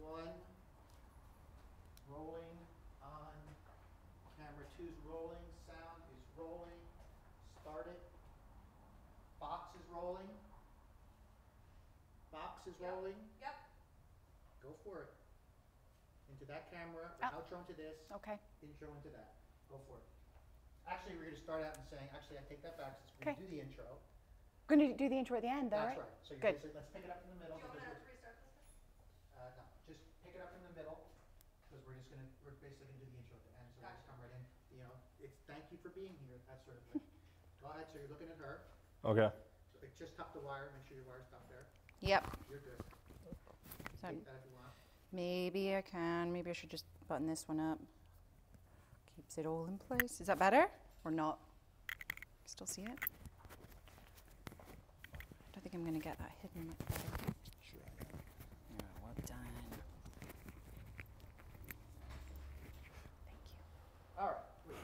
one, rolling on camera two's rolling, sound is rolling, start it. Box is rolling. Box is rolling. Yep. Go for it. Into that camera, Oh. outro into this. Okay. Intro into that. Go for it. Actually, we're going to start out and saying, actually, I take that back since we Okay. do the intro. Going to do the intro at the end, though, That's right? right. So you're Good. basically, let's pick it up in the middle. Do you want because to restart this one? no, just pick it up in the middle because we're basically going to do the intro at the end. So we'll just come right in. You know, it's thank you for being here, that sort of thing. Go ahead. So you're looking at her. Okay. So just tuck the wire. Make sure your wire's tucked there. Yep. You're good. So Take that if you want. maybe I can. Maybe I should just button this one up. Keeps it all in place. Is that better or not? Still see it? I don't think I'm going to get that hidden much better. Sure. Yeah, well done. Thank you. All right. Wait.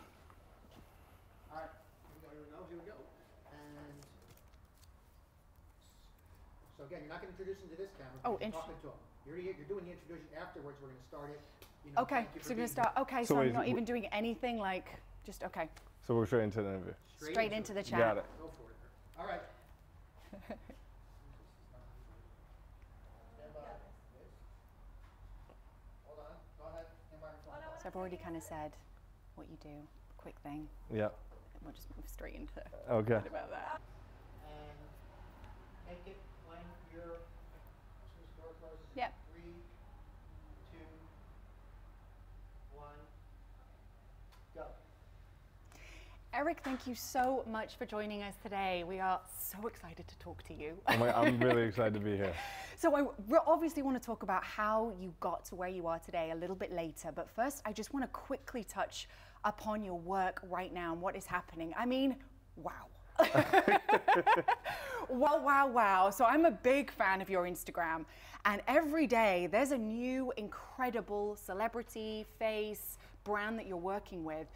All right. Here we go. Here we go. And so again, you're not going to introduce into this camera. Oh, you're talking to them. You're doing the introduction afterwards. We're going to start it. You know, Okay, thank you for so we're going being to start. Okay, So so I'm wait, not even doing anything like, just, okay. So we're straight into the interview. here. Straight into the chat. Got it. Go for it. All right. Stand by. Hold on. Go ahead. Stand by in front. So I've already kind of said what you do. Quick thing. Yeah. And we'll just move straight into Okay. what about that. And make it when you're, as soon as the door closes. Yep. 3, 2, 1, go. Eric, thank you so much for joining us today. We are so excited to talk to you. I'm really excited to be here. So I obviously want to talk about how you got to where you are today a little bit later. But first, I just want to quickly touch upon your work right now and what is happening. I mean, wow. Wow. So I'm a big fan of your Instagram. And every day there's a new incredible celebrity, face, brand that you're working with.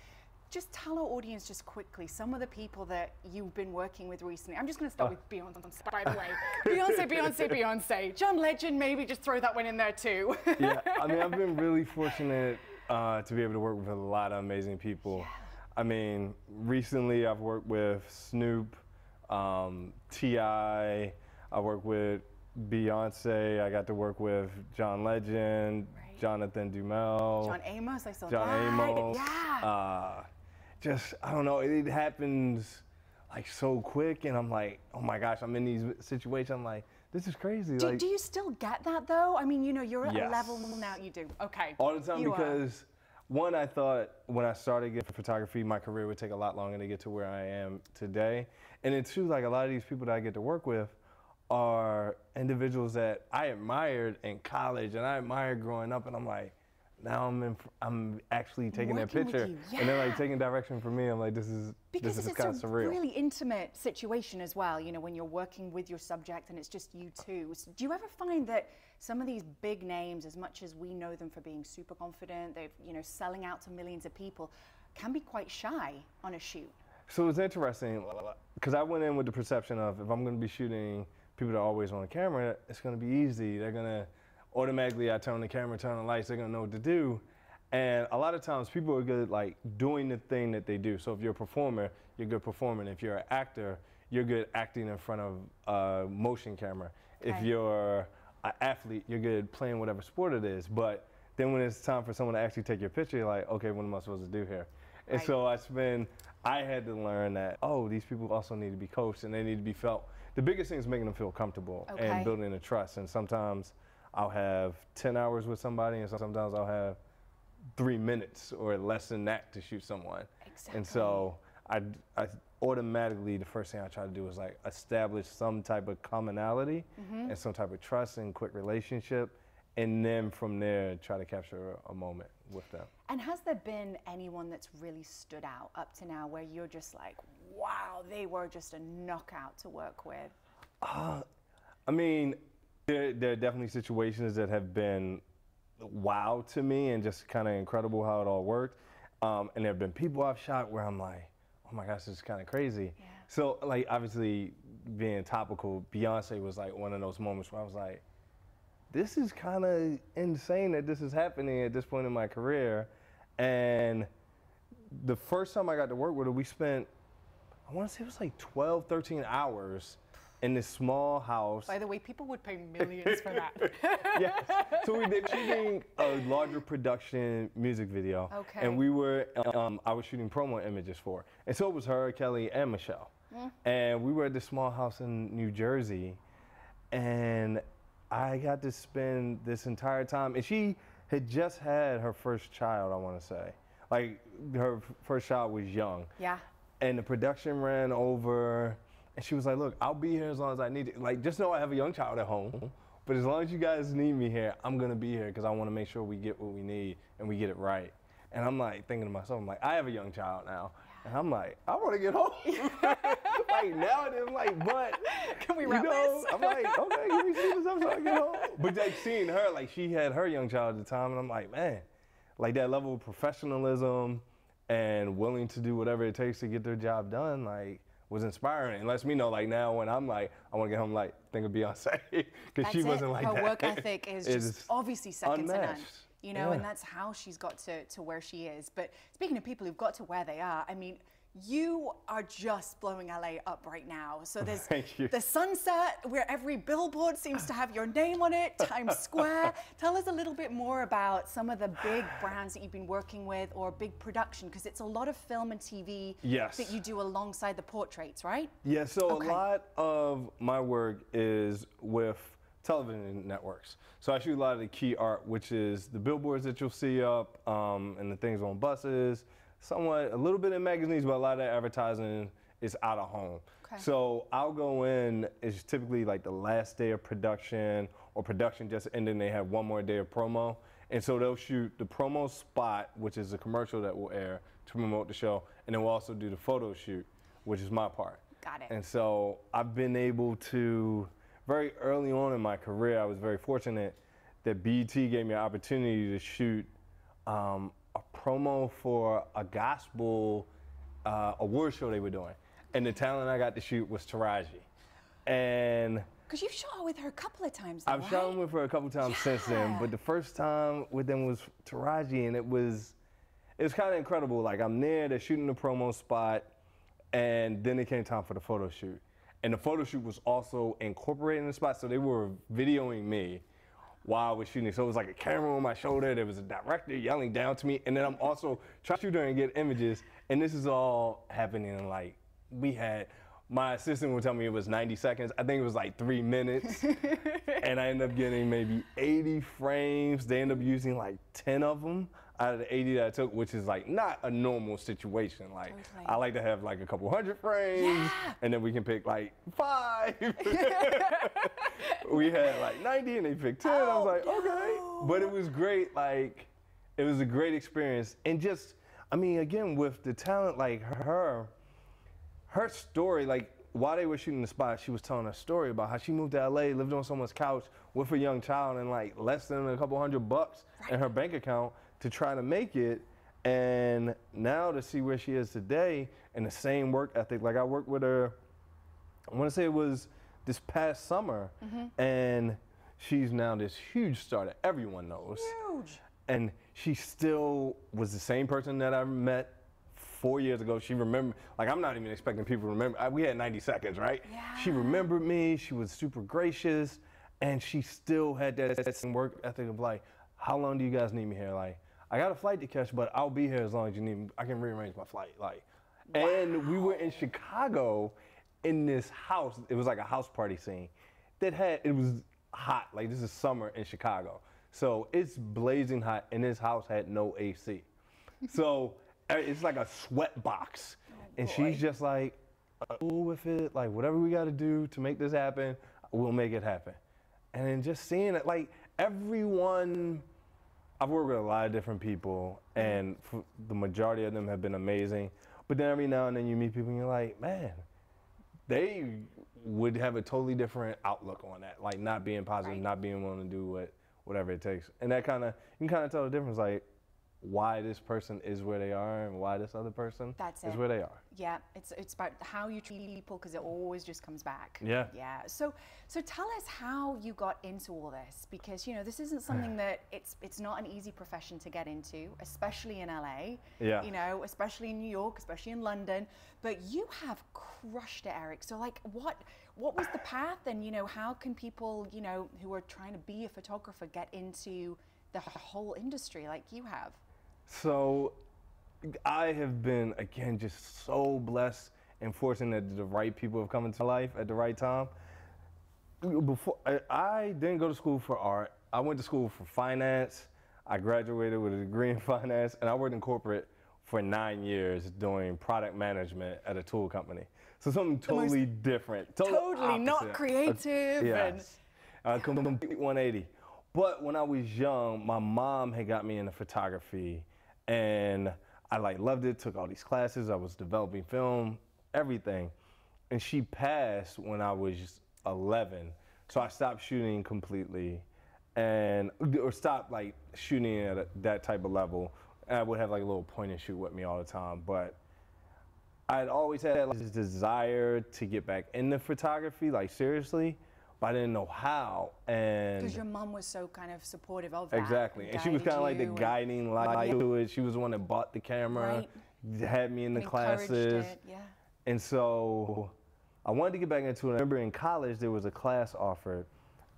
Just tell our audience just quickly some of the people that you've been working with recently. I'm just going to start with Beyonce, by the way. Beyonce. John Legend, maybe just throw that one in there too. Yeah, I mean, I've been really fortunate to be able to work with a lot of amazing people. Yeah. I mean, recently I've worked with Snoop, T.I., I worked with Beyonce, I got to work with John Legend, Right. Jonathan Dumel. John Amos, I saw John that. Amos. Yeah. Just, I don't know, it happens like so quick and I'm like, oh my gosh, I'm in these situations, I'm like, this is crazy. Do you still get that though? I mean, you know, you're at a Yes. level now, you do. Okay. All the time You are. because one, I thought when I started getting photography, my career would take a lot longer to get to where I am today. And then two, like a lot of these people that I get to work with are individuals that I admired in college and I admired growing up and I'm like, now I'm actually taking their Working with picture you, and they're like yeah. taking direction from me. I'm like, this is Because it's kind of a surreal. really intimate situation as well, you know, when you're working with your subject and it's just you two. So do you ever find that some of these big names, as much as we know them for being super confident, they've, you know, selling out to millions of people, can be quite shy on a shoot? So it's interesting because I went in with the perception of if I'm going to be shooting people that are always on the camera, it's going to be easy. They're going to automatically, I turn the camera, turn the lights, they're going to know what to do. And a lot of times people are good like doing the thing that they do. So if you're a performer, you're good performing. If you're an actor, you're good acting in front of a motion camera. If Okay. you're an athlete, you're good playing whatever sport it is. But then when it's time for someone to actually take your picture, you're like, okay, what am I supposed to do here? And Right. so I had to learn that, oh, these people also need to be coached and they need to be felt. The biggest thing is making them feel comfortable Okay. and building a trust. And sometimes I'll have 10 hours with somebody and sometimes I'll have 3 minutes or less than that to shoot someone. Exactly. And so I automatically, the first thing I try to do is like establish some type of commonality and some type of trust and quick relationship. And then from there, try to capture a moment with them. And has there been anyone that's really stood out up to now where you're just like, wow, they were just a knockout to work with? I mean, there are definitely situations that have been wow to me and just kind of incredible how it all worked. And there have been people I've shot where I'm like, oh my gosh, this is kind of crazy. Yeah. So like obviously being topical, Beyonce was like one of those moments where I was like, this is kind of insane that this is happening at this point in my career. And the first time I got to work with her, we spent, I want to say it was like 12, 13 hours in this small house. By the way, people would pay millions for that. Yeah. So we did shooting a larger production music video. Okay. And we were, I was shooting promo images for her. And so it was her, Kelly, and Michelle. And we were at this small house in New Jersey. And I got to spend this entire time, and she had just had her first child, I want to say. Like, her first child was young. Yeah. And the production ran over, and she was like, look, I'll be here as long as I need to. Like, just know I have a young child at home, but as long as you guys need me here, I'm gonna be here because I wanna make sure we get what we need and we get it right. And I'm like thinking to myself, I'm like, I have a young child now. And I'm like, I wanna get home. Like now it is like, but, Can we wrap this? this? I'm like, okay, give me see this up so I can get home. But like seeing her, like she had her young child at the time, and I'm like, man, like that level of professionalism and willing to do whatever it takes to get their job done, like, was inspiring. It lets me know, like, now when I'm like, I want to get home, like, think of Beyonce, because she wasn't like her that. Her work ethic is just obviously second to none. Unmatched. You know, Yeah. and that's how she's got to where she is. But speaking of people who've got to where they are, I mean, you are just blowing LA up right now. So there's Thank you. the Sunset, where every billboard seems to have your name on it, Times Square. Tell us a little bit more about some of the big brands that you've been working with, or big production, because it's a lot of film and TV Yes. that you do alongside the portraits, right? Yeah, so Okay. a lot of my work is with television networks. So I shoot a lot of the key art, which is the billboards that you'll see up, and the things on buses, somewhat, a little bit in magazines, but a lot of that advertising is out of home. Okay. So I'll go in, it's typically like the last day of production, or production just ending, they have one more day of promo. And so they'll shoot the promo spot, which is a commercial that will air to promote the show, and then we'll also do the photo shoot, which is my part. Got it. And so I've been able to, very early on in my career, I was very fortunate that BET gave me an opportunity to shoot a promo for a gospel award show they were doing. And the talent I got to shoot was Taraji. And Because you've shot with her a couple of times, though, I've right? shot with her a couple times since then, Yeah. but the first time with them was Taraji, and it was kind of incredible. Like, I'm there, they're shooting the promo spot, and then it came time for the photo shoot. And the photo shoot was also incorporating the spot, so they were videoing me while I was shooting. So it was like a camera on my shoulder, there was a director yelling down to me, and then I'm also trying to shoot her and get images, and this is all happening in, like, my assistant would tell me it was 90 seconds. I think it was like 3 minutes. And I ended up getting maybe 80 frames. They ended up using like 10 of them out of the 80 that I took, which is like not a normal situation. Like, Totally. I like to have like a couple hundred frames, Yeah. and then we can pick like 5. We had like 90 and they picked 10. I was like, okay. But it was great. Like, it was a great experience. And just, I mean, again, with the talent like her story, like, while they were shooting the spot, she was telling a story about how she moved to LA, lived on someone's couch with a young child, and like less than a couple $100 in her bank account to try to make it. And now to see where she is today and the same work ethic. Like, I worked with her, I want to say it was this past summer, and she's now this huge star that everyone knows. Huge. And she still was the same person that I met 4 years ago. She remembered, like, I'm not even expecting people to remember. We had 90 seconds, right? Yeah. She remembered me. She was super gracious, and she still had that same work ethic of like, how long do you guys need me here? Like, I got a flight to catch, but I'll be here as long as you need me. I can rearrange my flight. Like, and we were in Chicago in this house. It was like a house party scene that it was hot. Like, this is summer in Chicago. So it's blazing hot, and this house had no AC. So it's like a sweat box. And she's boy. just like, cool with it. Like, whatever we got to do to make this happen, we'll make it happen. And then just seeing it, like, everyone, I've worked with a lot of different people, and the majority of them have been amazing. But then every now and then you meet people and you're like, man, they would have a totally different outlook on that. Like, not being positive, Right. not being willing to do whatever it takes. And that you can kind of tell the difference. Like, why this person is where they are and why this other person That's is it. where they are. Yeah, it's about how you treat people because it always just comes back. Yeah. Yeah. So tell us how you got into all this, because this isn't something that it's not an easy profession to get into, especially in LA. Yeah. Especially in New York, especially in London. But you have crushed it, Eric. So like what was the path, and how can people, who are trying to be a photographer get into the whole industry like you have? So I have been, again, just so blessed and fortunate that the right people have come into my life at the right time. Before, I didn't go to school for art. I went to school for finance. I graduated with a degree in finance, and I worked in corporate for 9 years doing product management at a tool company. So something totally different. Totally not opposite. creative. Yes. Complete 180. But when I was young, my mom had got me into photography, and I loved it, took all these classes. I was developing film, everything. And she passed when I was 11. So I stopped shooting completely or stopped shooting at that type of level. And I would have a little point and shoot with me all the time. But I'd always had this desire to get back into photography, seriously, but I didn't know how. And because your mom was so kind of supportive of that. Exactly. And she was kind of like the guiding light to it. She was the one that bought the camera, had me in the classes. It, yeah. And so I wanted to get back into it. I remember in college there was a class offered,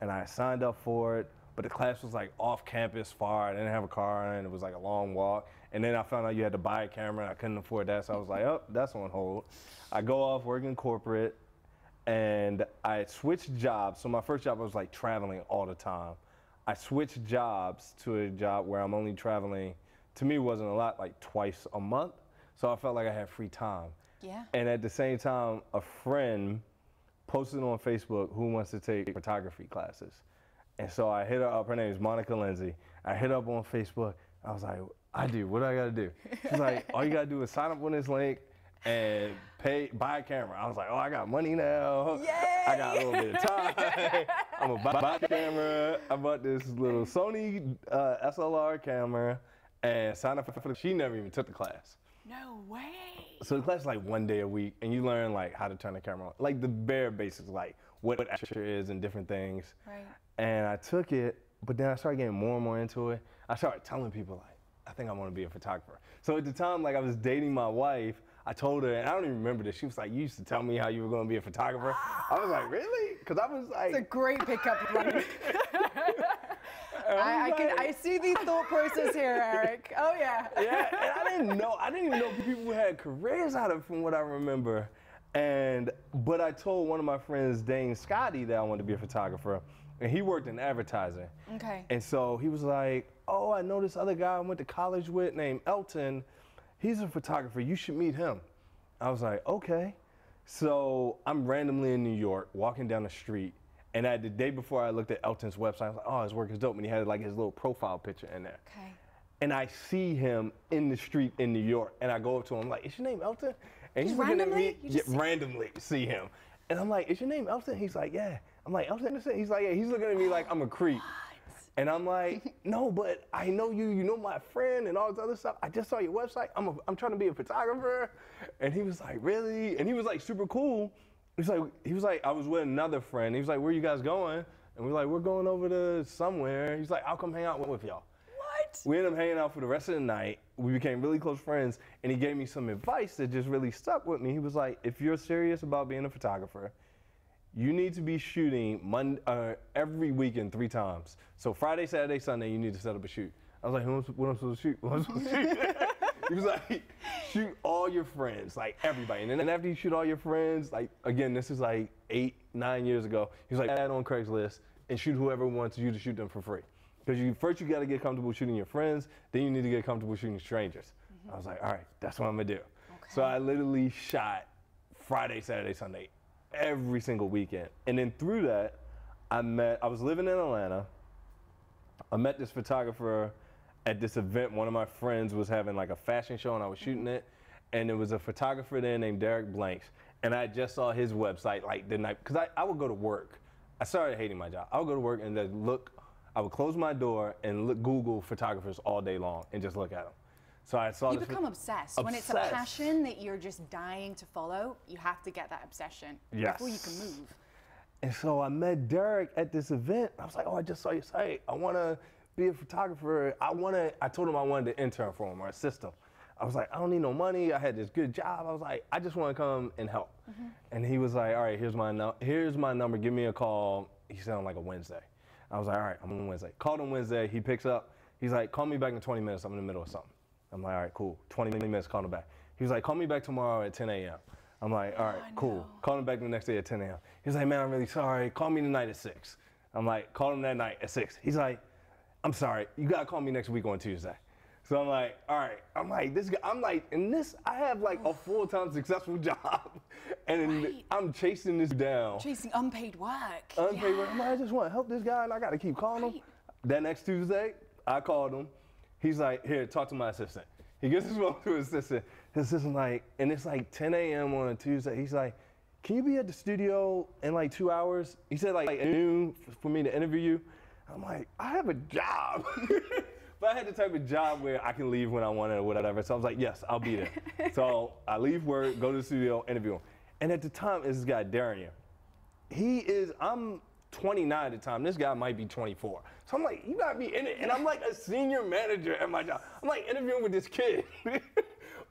and I signed up for it, but the class was off campus far. I didn't have a car, and it was a long walk. And then I found out you had to buy a camera, and I couldn't afford that, so I was like, oh, that's on hold. I go off working corporate, and I switched jobs. So my first job was traveling all the time. I switched jobs to a job where I'm only traveling, to me it wasn't a lot, twice a month. So I felt like I had free time. Yeah. And at the same time, a friend posted on Facebook who wants to take photography classes. And so I hit her up, her name is Monica Lindsay. I hit her up on Facebook. I was like, I do, what do I gotta do? She's like, all you gotta do is sign up on this link and buy a camera. I was like, oh, I got money now. Yay! I got a little bit of time. I'm gonna buy the camera. I bought this little Sony SLR camera and signed up for she never even took the class. No way. So the class is 1 day a week, and you learn how to turn the camera on. The bare basics, what aperture is and different things. Right. And I took it, but then I started getting more and more into it. I started telling people I think I want to be a photographer. So at the time, I was dating my wife, I told her, and I don't even remember this. She was like, you used to tell me how you were going to be a photographer. I was like, really? Because I was like... It's a great pickup line. I see the thought process here, Eric. Oh, yeah. Yeah, and I didn't even know people had careers out of it from what I remember. But I told one of my friends, Dane Scotty, that I wanted to be a photographer, and he worked in advertising. Okay. And so he was like, oh, I know this other guy I went to college with named Elton. He's a photographer, you should meet him. I was like, okay. So I'm randomly in New York, walking down the street, and the day before I looked at Elton's website, I was like, oh, his work is dope, and he had his little profile picture in there. Okay. And I see him in the street in New York, and I go up to him, like, is your name Elton? And he's looking at me, randomly see him. And I'm like, is your name Elton? He's like, yeah. I'm like, Elton? He's like, yeah. He's looking at me like I'm a creep. And I'm like, no, but I know you know my friend and all this other stuff. I just saw your website. I'm trying to be a photographer. And he was like, really? And he was super cool. He was like, I was with another friend. He was like, where you guys going? And we were like, we're going over to somewhere. He's like, I'll come hang out with y'all. What? We ended up hanging out for the rest of the night. We became really close friends, and he gave me some advice that just really stuck with me. He was like, if you're serious about being a photographer, you need to be shooting every weekend 3 times. So Friday, Saturday, Sunday, you need to set up a shoot. I was like, what am I supposed to shoot? What am I supposed to shoot? He was like, shoot all your friends, everybody. And then after you shoot all your friends, again, this is 8, 9 years ago, he was like, add on Craigslist and shoot whoever wants you to shoot them for free. Because first you got to get comfortable shooting your friends, then you need to get comfortable shooting strangers. I was like, all right, that's what I'm going to do. Okay. So I literally shot Friday, Saturday, Sunday, every single weekend. And then through that, I was living in Atlanta. I met this photographer at this event. One of my friends was having a fashion show, and I was shooting it. And there was a photographer there named Derek Blanks. And I just saw his website the night, because I would go to work. I started hating my job. I would go to work and look I would close my door and Google photographers all day long and just look at them. So I saw You this. become obsessed. When it's a Obsessed. passion that you're just dying to follow, you have to get that obsession Yes. before you can move. And so I met Derek at this event. I was like, oh, I just saw your site. I want to be a photographer. I told him I wanted to intern for him or assist him. I was like, I don't need no money. I had this good job. I was like, I just want to come and help. And he was like, all right, here's my number. Give me a call. He said on like a Wednesday. I was like, all right, I'm on Wednesday. Called him Wednesday. He picks up. He's like, call me back in 20 minutes. I'm in the middle of something. I'm like, all right, cool. 20 minutes, call him back. He was like, call me back tomorrow at 10 a.m. I'm like, all right, cool. Call him back the next day at 10 a.m. He's like, man, I'm really sorry. Call me tonight at 6. I'm like, call him that night at 6. He's like, I'm sorry. You got to call me next week on Tuesday. So I'm like, all right. I'm like, this guy, I have like a full-time successful job. And Right. I'm chasing this down. Chasing unpaid work. Unpaid Yeah. work. I'm like, I just want to help this guy and I got to keep calling him. Right. That next Tuesday, I called him. He's like, here, talk to my assistant. He gives his phone to his assistant. His assistant like, and it's like 10 a.m. on a Tuesday. He's like, can you be at the studio in like 2 hours? He said like at noon for me to interview you. I'm like, I have a job. But I had the type of job where I can leave when I want or whatever. So I was like, yes, I'll be there. So I leave work, go to the studio, interview him. And at the time, it's this guy, Darian. I'm 29 at the time. This guy might be 24. So I'm like, you gotta be in it. And I'm like a senior manager at my job. I'm like interviewing with this kid.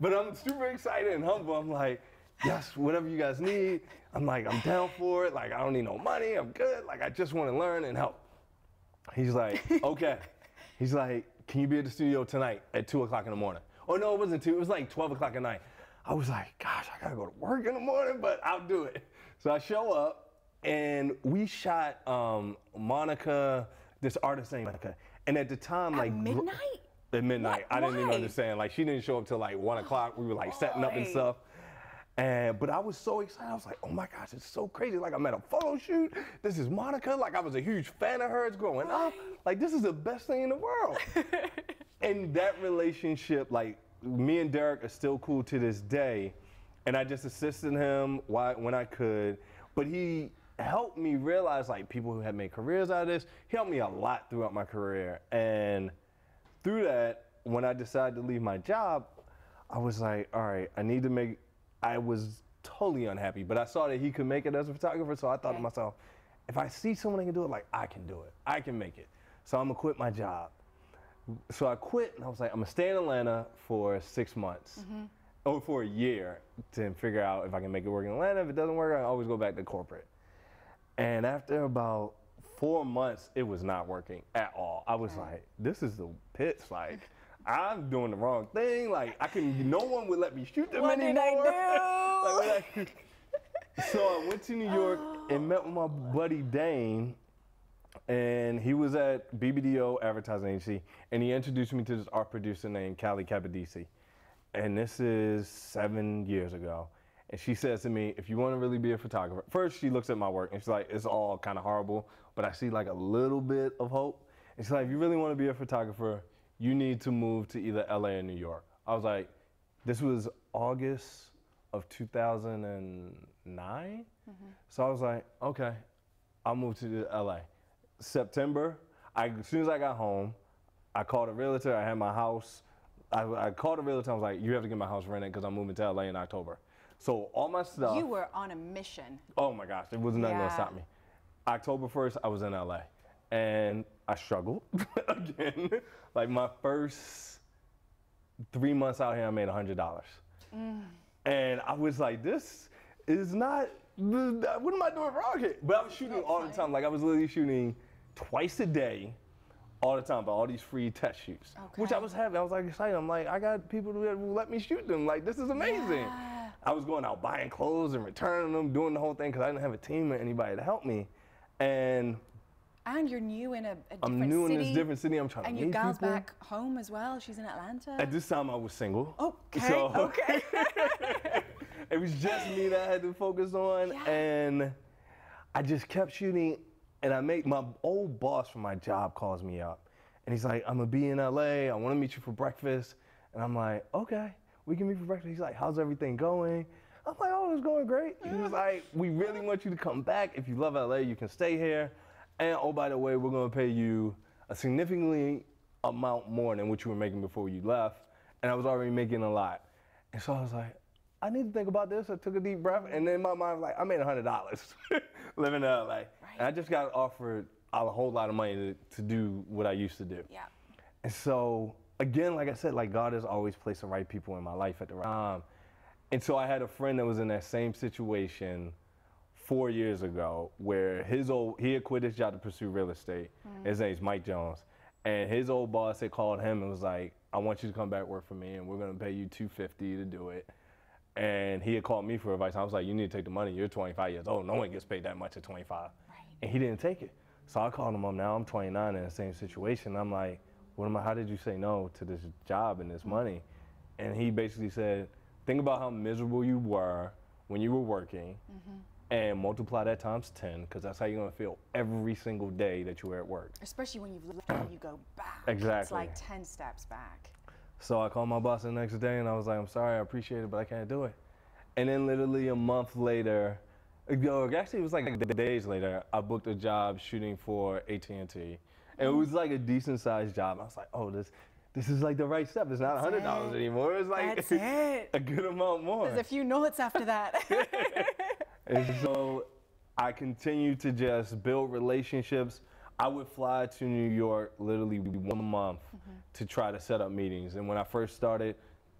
But I'm super excited and humble. I'm like, yes, whatever you guys need. I'm like, I'm down for it. Like, I don't need no money. I'm good. Like, I just want to learn and help. He's like, okay. He's like, can you be at the studio tonight at 2 o'clock in the morning? Oh, no, it wasn't 2. It was like 12 o'clock at night. I was like, gosh, I got to go to work in the morning, but I'll do it. So I show up, and we shot Monica, this artist named Monica. And at the time, At like midnight? at midnight, What? I didn't even Why? understand. Like she didn't show up till like 1 o'clock. We were like setting up and Why? stuff. But I was so excited. I was like, oh my gosh, it's so crazy. Like I'm at a photo shoot. This is Monica. Like I was a huge fan of hers growing up. Like this is the best thing in the world. And that relationship, like me and Derek are still cool to this day. And I just assisted him when I could. But he helped me realize like people who had made careers out of this. He helped me a lot throughout my career. And through that, when I decided to leave my job, I was like, all right, I was totally unhappy, but I saw that he could make it as a photographer, so I thought to myself, if I see someone that can do it, like I can do it. I can make it. So I'm gonna quit my job. So I quit, and I was like, I'm gonna stay in Atlanta for 6 months, or for a year, to figure out if I can make it work in Atlanta. If it doesn't work, I always go back to corporate. And after about 4 months, it was not working at all. I was like, this is the pits, like, I'm doing the wrong thing. Like, no one would let me shoot them What did anymore. I do? So I went to New York and met with my buddy Dane, and he was at BBDO Advertising Agency, and he introduced me to this art producer named Callie Capodisi. And this is 7 years ago. And she says to me, if you want to really be a photographer, first she looks at my work and she's like, it's all kind of horrible, but I see like a little bit of hope. And she's like, if you really want to be a photographer, you need to move to either LA or New York. I was like, this was August of 2009. So I was like, okay, I'll move to LA. September, as soon as I got home, I called a realtor. I had my house. I called a realtor. I was like, you have to get my house rented because I'm moving to LA in October. So all my stuff. You were on a mission. Oh my gosh, there was nothing gonna Yeah. stop me. October 1st, I was in LA. And I struggled again. Like my first 3 months out here, I made $100. And I was like, this is not, what am I doing wrong here? But I was shooting all the time. Like I was literally shooting twice a day, all the time, but all these free test shoots, which I Okay. was having. I was like excited. I'm like, I got people who will let me shoot them. Like, this is amazing. Yeah. I was going out buying clothes and returning them, doing the whole thing because I didn't have a team or anybody to help me. And you're new in a different I'm new city. in this different city. I'm trying to And meet your gal's people. back home as well. She's in Atlanta. At this time, I was single. Okay, So okay. it was just me that I had to focus on, Yeah. and I just kept shooting. And my old boss from my job calls me up, and he's like, "I'm gonna be in LA. I want to meet you for breakfast." And I'm like, "Okay, we can meet for breakfast." He's like, "How's everything going?" I'm like, "Oh, it's going great." He was like, "We really want you to come back. If you love LA, you can stay here. And oh, by the way, we're gonna pay you a significantly amount more than what you were making before you left, and I was already making a lot. And so I was like, I need to think about this. I took a deep breath, and then in my mind, like, I made $100 living in LA. Right. And I just got offered a whole lot of money to do what I used to do. Yeah. And so, again, like I said, like, God has always placed the right people in my life at the right time. And so I had a friend that was in that same situation 4 years ago, where he had quit his job to pursue real estate. His name's Mike Jones. And his old boss had called him and was like, I want you to come back work for me, and we're gonna pay you $250 to do it. And he had called me for advice. I was like, you need to take the money. You're 25 years old. No one gets paid that much at 25. Right. And he didn't take it. So I called him up. Now I'm 29 in the same situation. I'm like, how did you say no to this job and this money? And he basically said, think about how miserable you were when you were working, and multiply that times 10, because that's how you're gonna feel every single day that you were at work. Especially when you've left and you go back. Exactly. It's like 10 steps back. So I called my boss the next day and I was like, I'm sorry, I appreciate it, but I can't do it. And then literally a month later, actually it was like days later, I booked a job shooting for AT&T. And it was like a decent sized job. I was like, oh, this is like the right step. It's not $100 anymore. It's like That's it. a good amount more. There's a few notes after that. And so I continued to just build relationships. I would fly to New York literally 1 month to try to set up meetings. And when I first started,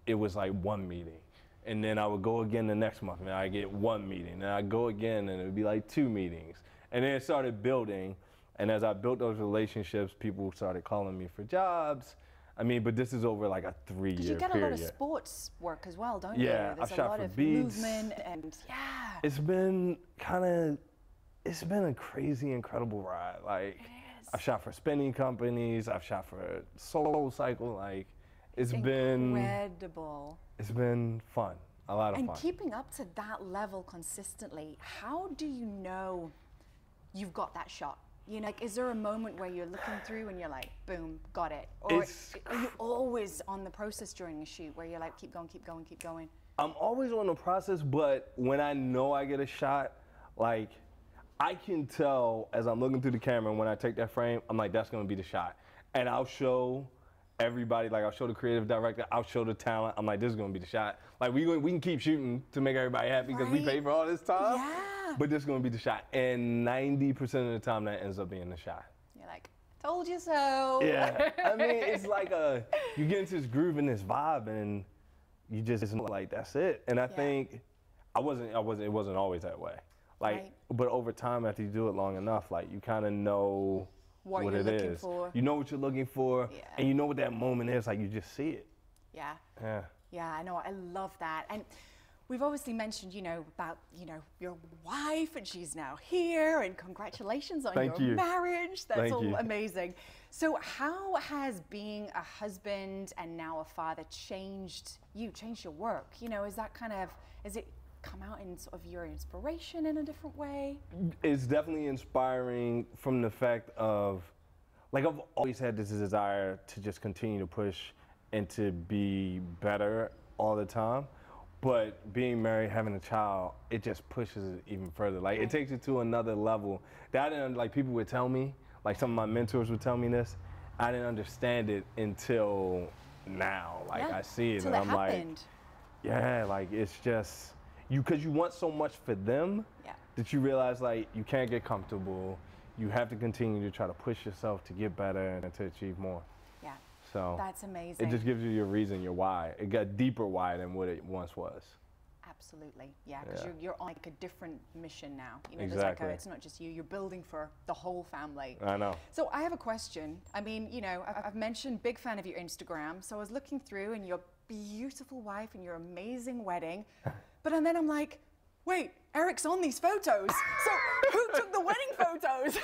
it was like one meeting. And then I would go again the next month and I get one meeting. And I'd go again and it would be like 2 meetings. And then it started building. And as I built those relationships, people started calling me for jobs. I mean, but this is over like a 3-year period. You get a lot of sports work as well, don't Yeah, you? There's I've shot a lot for of Beats. movement and yeah. It's been a crazy, incredible ride. Like, I've shot for spinning companies, I've shot for Soul Cycle, like, it's been fun, a lot of fun. And keeping up to that level consistently, how do you know you've got that shot? You know, like, is there a moment where you're looking through and you're like, boom, got it? Or are you always on the process during a shoot where you're like, keep going, keep going, keep going? I'm always on the process, but when I know I get a shot, like, I can tell as I'm looking through the camera, and when I take that frame, I'm like, that's gonna be the shot. And I'll show everybody, like, I'll show the creative director, I'll show the talent, I'm like, this is gonna be the shot. Like, we can keep shooting to make everybody happy because we paid for all this time. Yeah. But this is gonna be the shot. And 90% of the time that ends up being the shot. You're like, told you so. Yeah. I mean, it's like you get into this groove and this vibe and you just like, that's it. And I think it wasn't always that way. Like, but over time, after you do it long enough, like, you kind of know what you're it looking is. for. You know what you're looking for, and you know what that moment is. Like, you just see it. Yeah. Yeah. Yeah, I know. I love that. And we've obviously mentioned, about, your wife, and she's now here, and congratulations on your marriage. That's all amazing. So how has being a husband and now a father changed your work? Is that is it come out in sort of your inspiration in a different way? It's definitely inspiring from the fact of, like, I've always had this desire to just continue to push and to be better all the time. But being married, having a child, it just pushes it even further. Like, it takes it to another level that I didn't, like, people would tell me, like, some of my mentors would tell me this. I didn't understand it until now. Like, I see it and I'm like, yeah, like, it's just, because you want so much for them that you realize, like, you can't get comfortable. You have to continue to try to push yourself to get better and to achieve more. Yeah. So that's amazing. It just gives you your reason, your why. It got deeper why than what it once was. Absolutely, yeah, because you're on like a different mission now. Exactly. There's like it's not just you're building for the whole family. I know. So I have a question. I mean, I've mentioned, big fan of your Instagram. So I was looking through and your beautiful wife and your amazing wedding. And then I'm like, wait, Eric's on these photos. So who took the wedding photos?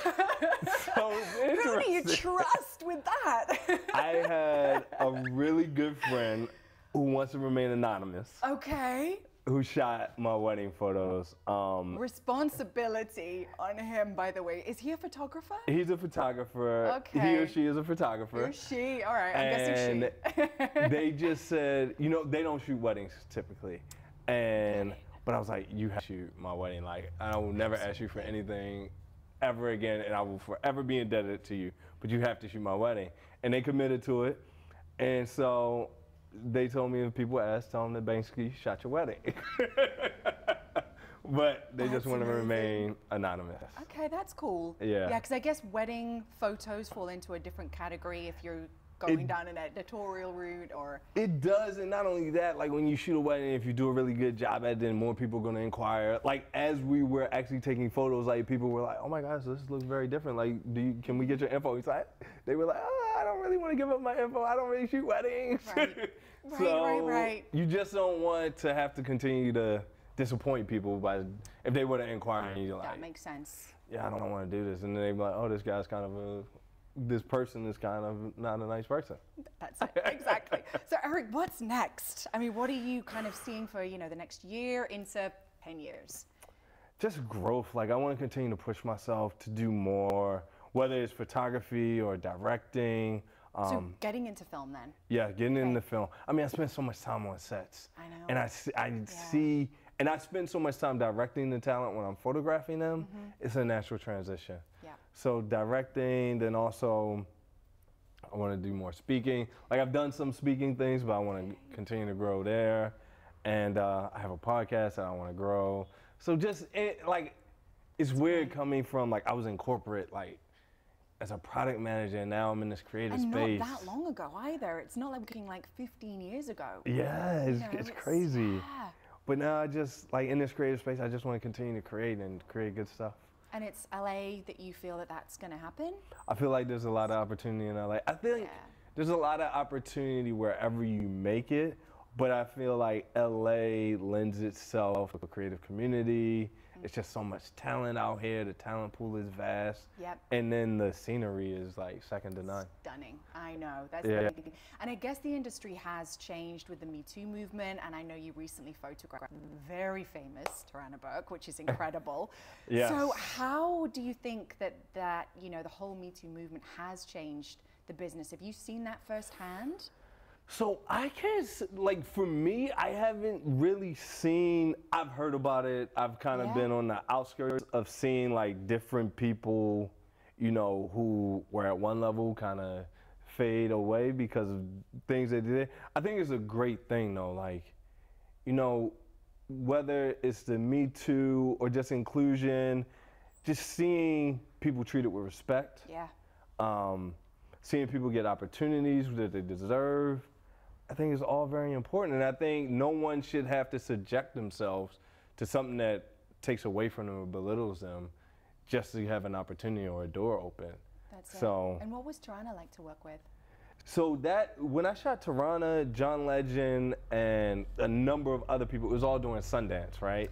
So who do you trust with that? I had a really good friend who wants to remain anonymous. Okay. Who shot my wedding photos. Responsibility on him, by the way. Is he a photographer? He's a photographer. Okay. He or she is a photographer. He or she, all right, I'm guessing she. They just said, they don't shoot weddings typically. But I was like, you have to shoot my wedding. Like, I will never ask you for anything ever again, and I will forever be indebted to you. but you have to shoot my wedding. And they committed to it. And so they told me if people asked, tell them that Banksy shot your wedding. But they just That's want to amazing. remain anonymous. Okay, that's cool. Yeah. Yeah, because I guess wedding photos fall into a different category if you're going down an editorial route or. It does, and not only that, like when you shoot a wedding, if you do a really good job at it, then more people are gonna inquire. Like as we were actually taking photos, like people were like, "Oh my gosh, this looks very different. Like, can we get your info?" He's like, they were like, "Oh, I don't really want to give up my info. I don't really shoot weddings." Right. So Right. you just don't want to have to continue to disappoint people by if they were to inquire and you're That like, makes sense. "Yeah, I don't want to do this," and then they'd be like, "Oh, this guy's kind of this person is kind of not a nice person." That's it, exactly. So Eric, what's next? I mean, what are you kind of seeing for, the next year into 10 years? Just growth. Like I want to continue to push myself to do more, whether it's photography or directing. So getting into film then. Yeah, getting into film. I mean, I spend so much time on sets. I know. And I see, and I spend so much time directing the talent when I'm photographing them. It's a natural transition. Yeah. So directing, then also I want to do more speaking. Like I've done some speaking things, but I want to continue to grow there. And I have a podcast that I want to grow. So just it's weird coming from like I was in corporate like as a product manager, and now I'm in this creative And space. not that long ago either. It's not like we're looking like 15 years ago. Yeah, it's crazy. Yeah. But now I just like in this creative space, I just want to continue to create and create good stuff. And it's LA that you feel that that's going to happen? I feel like there's a lot of opportunity in LA. I feel like there's a lot of opportunity wherever you make it, but I feel like LA lends itself to a creative community. It's just so much talent out here. The talent pool is vast. Yep. And then the scenery is like second to none. Stunning. I know. That's Yeah. the big thing. And I guess the industry has changed with the Me Too movement. And I know you recently photographed the very famous Tarana Burke, which is incredible. Yes. So how do you think that the whole Me Too movement has changed the business? Have you seen that firsthand? So I can't, like for me, I haven't really seen, I've heard about it. I've kind of been on the outskirts of seeing like different people, who were at one level kind of fade away because of things they did. I think it's a great thing though, like, whether it's the Me Too or just inclusion, just seeing people treated with respect. Yeah. Seeing people get opportunities that they deserve. I think it's all very important, and I think no one should have to subject themselves to something that takes away from them or belittles them just to have an opportunity or a door open. That's So- it. And what was Tarana like to work with? So that, when I shot Tarana, John Legend, and a number of other people, it was all during Sundance, right?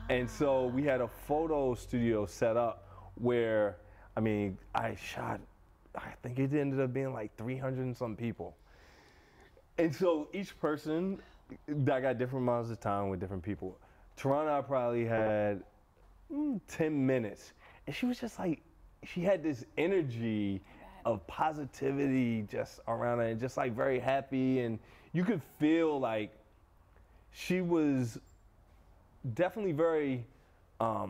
And so we had a photo studio set up where, I shot, I think it ended up being like 300 and some people. And so each person, I got different amounts of time with different people. Tarana, I probably had 10 minutes. And she was just like, she had this energy of positivity just around her and just like very happy. And you could feel like she was definitely very, I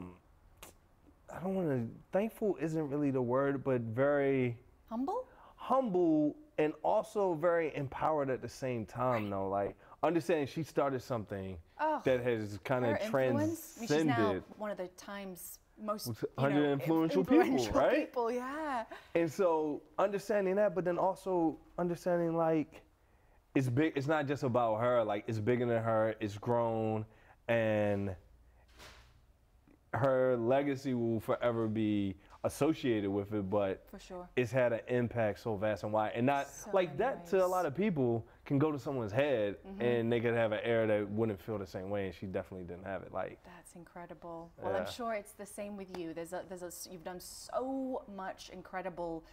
don't want to, thankful isn't really the word, but very humble and also very empowered at the same time, though. Like, understanding she started something that has kind of transcended. She's now one of the Times most 100 influential people, right? People, yeah. And so understanding that, but then also understanding like it's big. It's not just about her. Like it's bigger than her. It's grown, and her legacy will forever be associated with it, but For sure. it's had an impact so vast and wide. And not So like many that to a ways. lot of people can go to someone's head and they could have an era that wouldn't feel the same way, and she definitely didn't have it. Like, That's incredible. Well, I'm Yeah. sure it's the same with you. You've done so much incredible,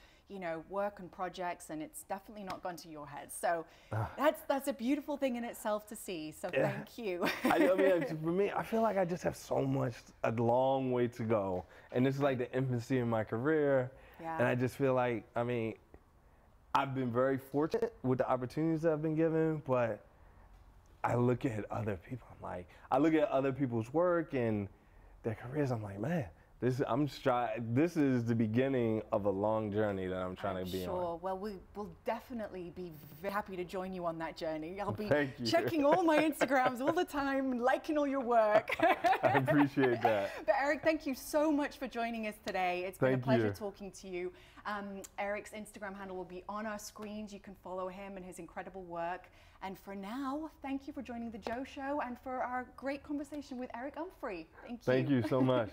work and projects, and it's definitely not gone to your head. So that's a beautiful thing in itself to see. So Yeah. thank you. I mean, for me, I feel like I just have so much, a long way to go. And this is like the infancy of my career. Yeah. And I just feel like, I've been very fortunate with the opportunities that I've been given, but I look at other people, I look at other people's work and their careers, I'm like, man, This is the beginning of a long journey that I'm trying to be on. Sure. Well, we will definitely be very happy to join you on that journey. I'll be Thank you. checking all my Instagrams all the time, liking all your work. I appreciate that. But Eric, thank you so much for joining us today. It's been a Thank pleasure you. talking to you. Eric's Instagram handle will be on our screens. You can follow him and his incredible work. And for now, thank you for joining the Joe Show and for our great conversation with Eric Umphrey. Thank you. Thank you so much.